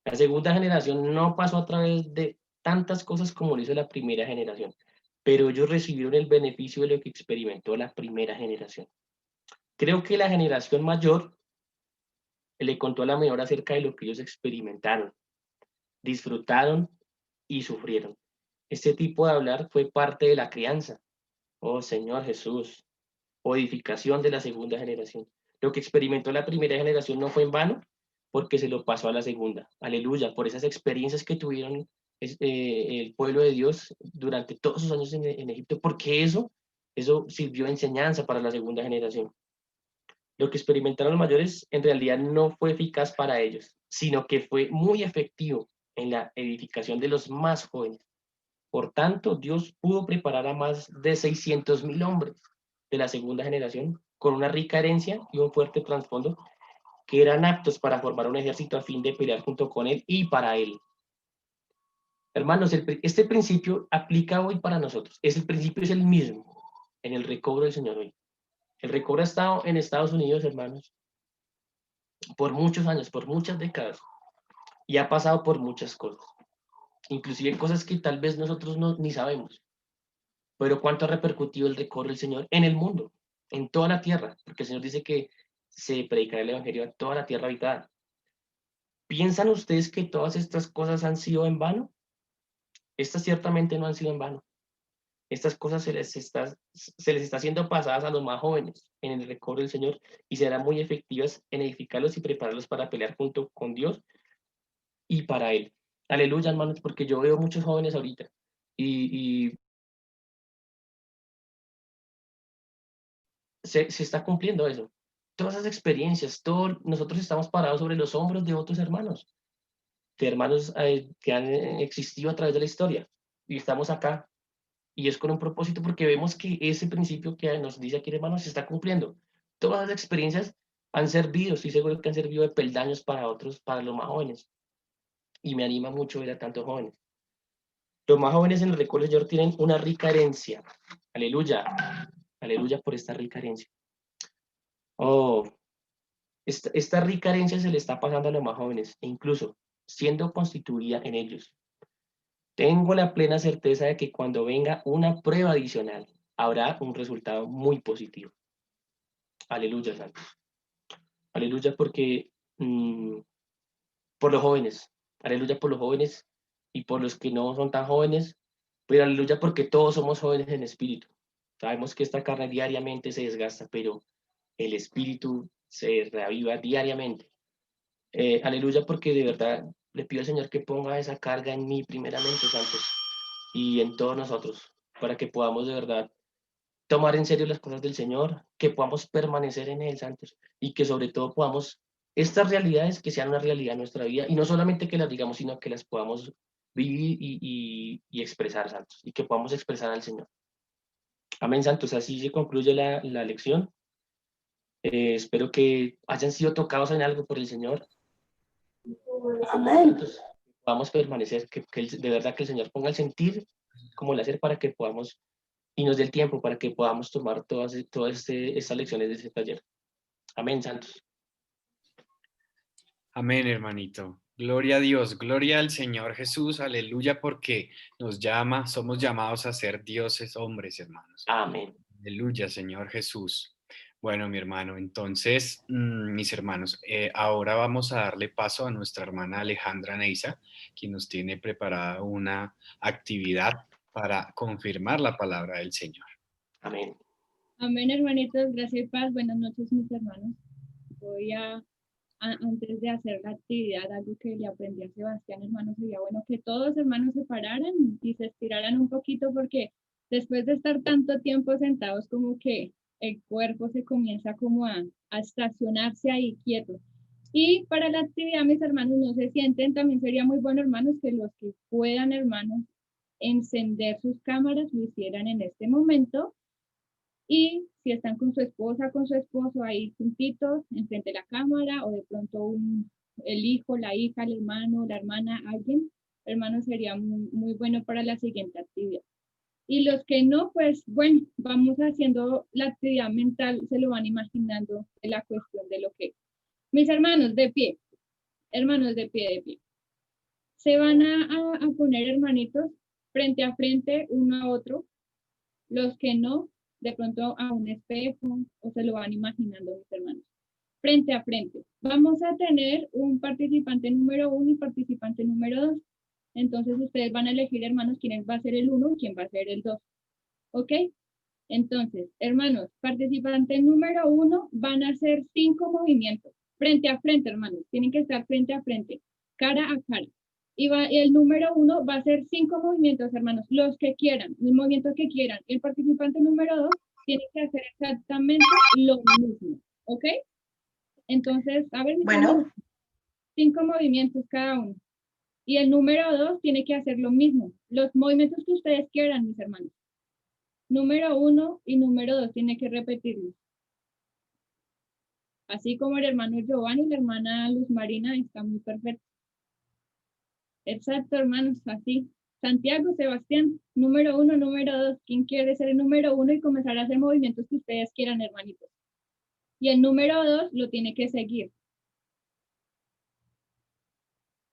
La segunda generación no pasó a través de tantas cosas como lo hizo la primera generación, pero ellos recibieron el beneficio de lo que experimentó la primera generación. Creo que la generación mayor le contó a la menor acerca de lo que ellos experimentaron, disfrutaron y sufrieron. Este tipo de hablar fue parte de la crianza, oh Señor Jesús, o edificación de la segunda generación. Lo que experimentó la primera generación no fue en vano, porque se lo pasó a la segunda. Aleluya, por esas experiencias que tuvieron el pueblo de Dios durante todos sus años en Egipto, porque eso sirvió de enseñanza para la segunda generación. Lo que experimentaron los mayores en realidad no fue eficaz para ellos, sino que fue muy efectivo en la edificación de los más jóvenes. Por tanto, Dios pudo preparar a más de 600,000 hombres de la segunda generación con una rica herencia y un fuerte trasfondo que eran aptos para formar un ejército a fin de pelear junto con Él y para Él. Hermanos, este principio aplica hoy para nosotros. El principio es el mismo en el recobro del Señor hoy. El recobro ha estado en Estados Unidos, hermanos, por muchos años, por muchas décadas, y ha pasado por muchas cosas, inclusive cosas que tal vez nosotros ni sabemos. Pero ¿cuánto ha repercutido el recobro del Señor en el mundo, en toda la tierra? Porque el Señor dice que se predicará el Evangelio a toda la tierra habitada. ¿Piensan ustedes que todas estas cosas han sido en vano? Estas ciertamente no han sido en vano. Estas cosas se les está haciendo pasadas a los más jóvenes en el recobro del Señor y serán muy efectivas en edificarlos y prepararlos para pelear junto con Dios y para Él. Aleluya, hermanos, porque yo veo muchos jóvenes ahorita y se está cumpliendo eso. Todas esas experiencias, nosotros estamos parados sobre los hombros de otros hermanos, de hermanos que han existido a través de la historia y estamos acá. Y es con un propósito porque vemos que ese principio que nos dice aquí, hermanos, se está cumpliendo. Todas las experiencias han servido, estoy seguro que han servido de peldaños para otros, para los más jóvenes. y me anima mucho ver a tantos jóvenes. Los más jóvenes en el recuerdo del Señor tienen una rica herencia. Aleluya, aleluya por esta rica herencia. Oh, esta rica herencia se le está pasando a los más jóvenes, e incluso siendo constituida en ellos. Tengo la plena certeza de que cuando venga una prueba adicional, habrá un resultado muy positivo. Aleluya, santos. Aleluya porque por los jóvenes. Aleluya por los jóvenes y por los que no son tan jóvenes. Pero aleluya porque todos somos jóvenes en espíritu. Sabemos que esta carne diariamente se desgasta, pero el espíritu se reaviva diariamente. Aleluya porque de verdad le pido al Señor que ponga esa carga en mí primeramente, santos, y en todos nosotros, para que podamos de verdad tomar en serio las cosas del Señor, que podamos permanecer en Él, santos, y que sobre todo podamos, estas realidades que sean una realidad en nuestra vida, y no solamente que las digamos, sino que las podamos vivir y expresar, santos, y que podamos expresar al Señor. Amén, santos, así se concluye la lección. Espero que hayan sido tocados en algo por el Señor. Amén. Santos, podamos permanecer, de verdad que el Señor ponga el sentir como el hacer para que podamos y nos dé el tiempo para que podamos tomar todas estas lecciones de ese taller. Amén, santos. Amén, hermanito. Gloria a Dios, gloria al Señor Jesús, aleluya, porque nos llama, somos llamados a ser dioses hombres, hermanos. Amén. Aleluya, Señor Jesús. Bueno, mi hermano, entonces, mis hermanos, ahora vamos a darle paso a nuestra hermana Alejandra Neisa, quien nos tiene preparada una actividad para confirmar la palabra del Señor. Amén. Amén, hermanitos, gracias y paz. Buenas noches, mis hermanos. Voy antes de hacer la actividad, algo que le aprendí a Sebastián, hermano, sería bueno que todos, hermanos, se pararan y se estiraran un poquito, porque después de estar tanto tiempo sentados, como que el cuerpo se comienza como a estacionarse ahí quieto. Y para la actividad, mis hermanos, no se sienten, también sería muy bueno, hermanos, que los que puedan, hermanos, encender sus cámaras, lo hicieran en este momento. Y si están con su esposa, con su esposo ahí juntitos, enfrente de la cámara, o de pronto el hijo, la hija, el hermano, la hermana, alguien, hermano, sería muy, muy bueno para la siguiente actividad. Y los que no, pues bueno, vamos haciendo la actividad mental, se lo van imaginando de la cuestión de lo que. Mis hermanos, de pie, hermanos, de pie, de pie. Se van a poner, hermanitos, frente a frente, uno a otro. Los que no, de pronto a un espejo, o se lo van imaginando, mis hermanos. Frente a frente. Vamos a tener un participante número 1 y participante número 2. Entonces ustedes van a elegir, hermanos, quién va a ser el 1 y quién va a ser el 2. ¿Ok? Entonces, hermanos, participante número 1 van a hacer 5 movimientos. Frente a frente, hermanos. Tienen que estar frente a frente, cara a cara. Y el número 1 va a hacer 5 movimientos, hermanos, los que quieran, el movimiento que quieran. El participante número 2 tiene que hacer exactamente lo mismo, ¿ok? Entonces, a ver, Bueno, 5 movimientos cada uno. Y el número 2 tiene que hacer lo mismo, los movimientos que ustedes quieran, mis hermanos. Número 1 y número 2 tiene que repetirlo. Así como el hermano Giovanni y la hermana Luz Marina, está muy perfecto. Exacto, hermanos, así. Santiago, Sebastián, número 1, número 2. ¿Quién quiere ser el número 1 y comenzar a hacer movimientos que ustedes quieran, hermanitos? Y el número 2 lo tiene que seguir.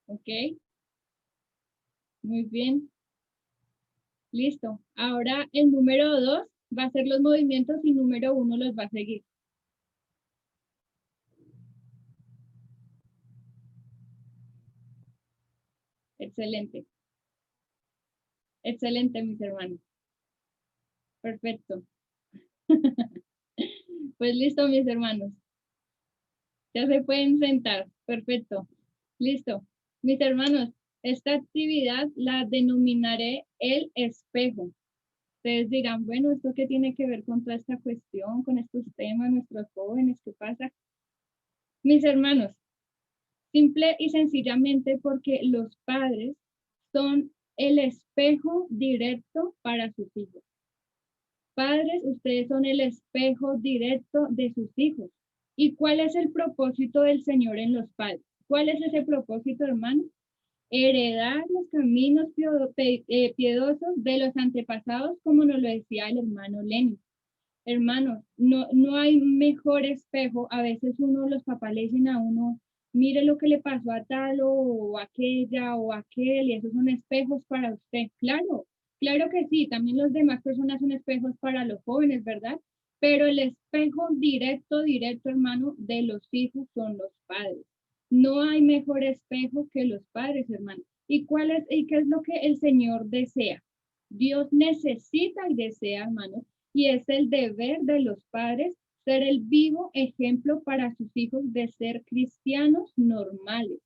¿Ok? Muy bien. Listo. Ahora el número 2 va a hacer los movimientos y número 1 los va a seguir. Excelente. Excelente, mis hermanos. Perfecto. Pues listo, mis hermanos. Ya se pueden sentar. Perfecto. Listo. Mis hermanos, esta actividad la denominaré el espejo. Ustedes dirán, bueno, ¿esto qué tiene que ver con toda esta cuestión, con estos temas, nuestros jóvenes? ¿Qué pasa? Mis hermanos, simple y sencillamente porque los padres son el espejo directo para sus hijos. Padres, ustedes son el espejo directo de sus hijos. ¿Y cuál es el propósito del Señor en los padres? ¿Cuál es ese propósito, hermano? heredar los caminos piedosos de los antepasados, como nos lo decía el hermano Lenin. Hermanos, no hay mejor espejo. A veces los papás le dicen a uno, mire lo que le pasó a tal o aquella o aquel, y esos son espejos para usted. Claro, claro que sí, también los demás personas son espejos para los jóvenes, ¿verdad? Pero el espejo directo, hermano, de los hijos son los padres. No hay mejor espejo que los padres, hermano. ¿Y qué es lo que el Señor desea? Dios necesita y desea, hermano, y es el deber de los padres ser el vivo ejemplo para sus hijos de ser cristianos normales.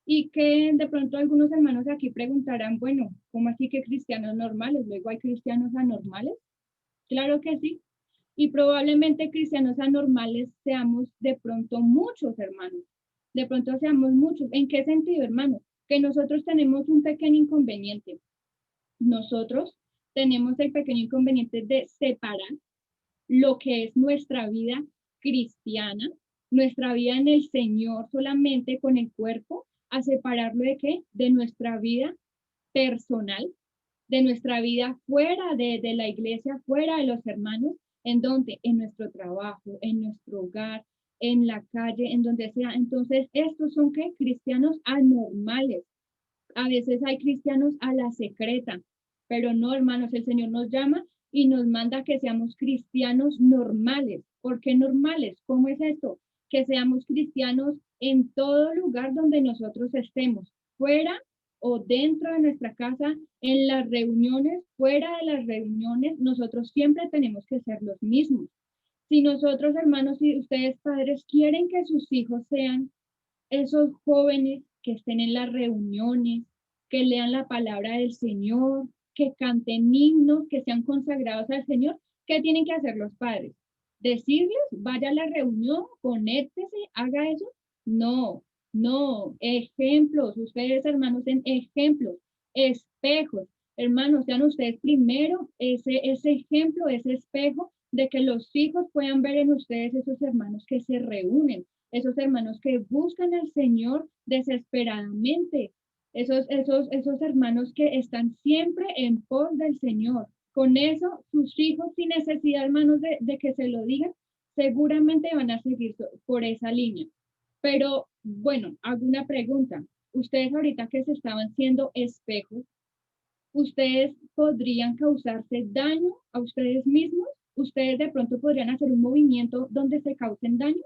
Y que de pronto algunos hermanos aquí preguntarán, bueno, ¿cómo así que cristianos normales? Luego hay cristianos anormales. Claro que sí. Y probablemente cristianos anormales seamos de pronto muchos, hermanos. De pronto seamos muchos. ¿En qué sentido, hermanos? Que nosotros tenemos un pequeño inconveniente. Nosotros tenemos el pequeño inconveniente de separar lo que es nuestra vida cristiana, nuestra vida en el Señor solamente con el cuerpo, a separarlo de qué? De nuestra vida personal, de nuestra vida fuera de la iglesia, fuera de los hermanos, en donde, en nuestro trabajo, en nuestro hogar, en la calle, en donde sea. Entonces, estos son ¿qué? Cristianos anormales. A veces hay cristianos a la secreta, pero no, hermanos, el Señor nos llama y nos manda que seamos cristianos normales. ¿Por qué normales? ¿Cómo es esto? Que seamos cristianos en todo lugar donde nosotros estemos, fuera o dentro de nuestra casa, en las reuniones, fuera de las reuniones, nosotros siempre tenemos que ser los mismos. Si nosotros, hermanos, y ustedes padres, quieren que sus hijos sean esos jóvenes que estén en las reuniones, que lean la palabra del Señor, que canten himnos, que sean consagrados al Señor, ¿qué tienen que hacer los padres? ¿Decirles, vaya a la reunión, conéctese, haga eso? No, no, ejemplos, ustedes hermanos en ejemplos, espejos, hermanos, sean ustedes primero ese ejemplo, ese espejo de que los hijos puedan ver en ustedes esos hermanos que se reúnen, esos hermanos que buscan al Señor desesperadamente, esos hermanos que están siempre en pos del Señor. Con eso, sus hijos, sin necesidad, hermanos, de que se lo digan, seguramente van a seguir por esa línea. Pero, bueno, hago una pregunta. Ustedes ahorita que se estaban siendo espejos, ¿ustedes podrían causarse daño a ustedes mismos? ¿Ustedes de pronto podrían hacer un movimiento donde se causen daño?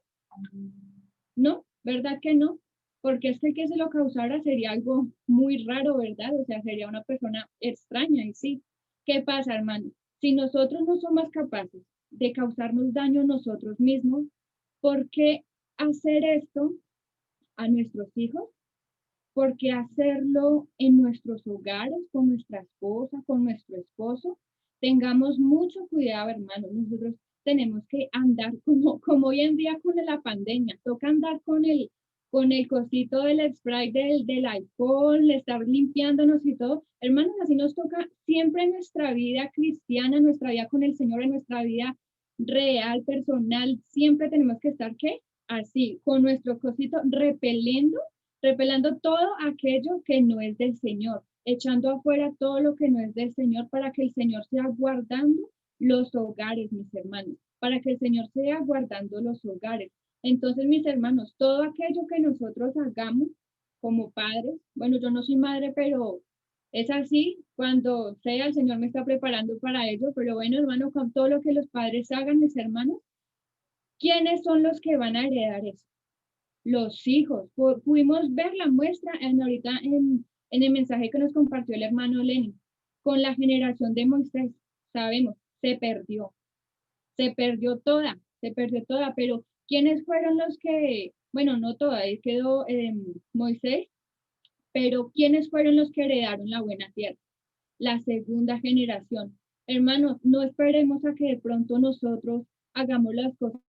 No, ¿verdad que no? Porque es que el que se lo causara sería algo muy raro, ¿verdad? O sea, sería una persona extraña y sí. ¿Qué pasa, hermano? Si nosotros no somos capaces de causarnos daño nosotros mismos, ¿por qué hacer esto a nuestros hijos? ¿Por qué hacerlo en nuestros hogares, con nuestra esposa, con nuestro esposo? Tengamos mucho cuidado, hermanos. Nosotros tenemos que andar como hoy en día con la pandemia. Toca andar con el cosito del spray del alcohol, estar limpiándonos y todo. Hermanos, así nos toca siempre en nuestra vida cristiana, en nuestra vida con el Señor, en nuestra vida real, personal. Siempre tenemos que estar, ¿qué? Así, con nuestro cosito repelando todo aquello que no es del Señor, echando afuera todo lo que no es del Señor para que el Señor sea guardando los hogares, mis hermanos, para que el Señor sea guardando los hogares. Entonces, mis hermanos, todo aquello que nosotros hagamos como padres, bueno, yo no soy madre, pero es así, cuando sea el Señor me está preparando para ello, pero bueno, hermano, con todo lo que los padres hagan, mis hermanos, ¿quiénes son los que van a heredar eso? Los hijos. Pudimos ver la muestra ahorita en el mensaje que nos compartió el hermano Lenin. Con la generación de Moisés, sabemos, se perdió toda, pero ¿quiénes fueron los que, bueno, no toda, ahí quedó Moisés, pero ¿quiénes fueron los que heredaron la buena tierra? La segunda generación. Hermanos, no esperemos a que de pronto nosotros hagamos las cosas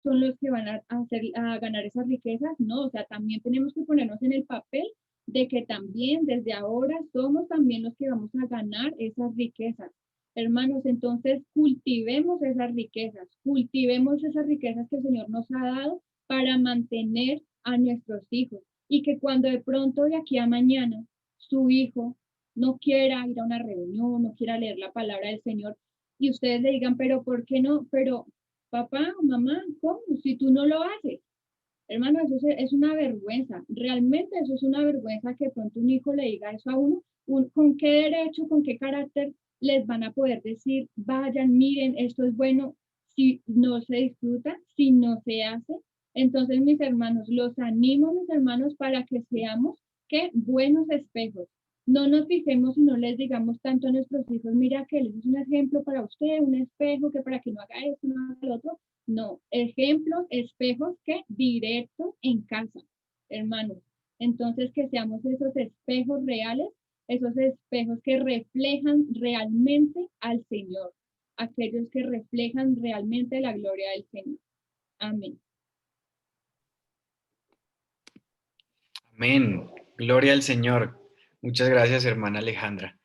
son los que van a ganar esas riquezas, no, o sea, también tenemos que ponernos en el papel de que también desde ahora somos también los que vamos a ganar esas riquezas. Hermanos, entonces cultivemos esas riquezas que el Señor nos ha dado para mantener a nuestros hijos y que cuando de pronto de aquí a mañana su hijo no quiera ir a una reunión, no quiera leer la palabra del Señor y ustedes le digan, pero ¿por qué no? Pero papá, mamá, ¿cómo? Si tú no lo haces. Hermano, eso es una vergüenza. Realmente eso es una vergüenza que de pronto un hijo le diga eso a uno. ¿Con qué derecho, con qué carácter les van a poder decir, vayan, miren, esto es bueno, si no se disfruta, si no se hace? Entonces, mis hermanos, los animo, mis hermanos, para que seamos, ¿qué? Buenos espejos. No nos fijemos y no les digamos tanto a nuestros hijos, mira que él es un ejemplo para usted, un espejo, que para que no haga esto, no haga lo otro. No, ejemplos, espejos que directo en casa, hermanos. Entonces, que seamos esos espejos reales, esos espejos que reflejan realmente al Señor, aquellos que reflejan realmente la gloria del Señor. Amén. Amén. Gloria al Señor. Muchas gracias, hermana Alejandra.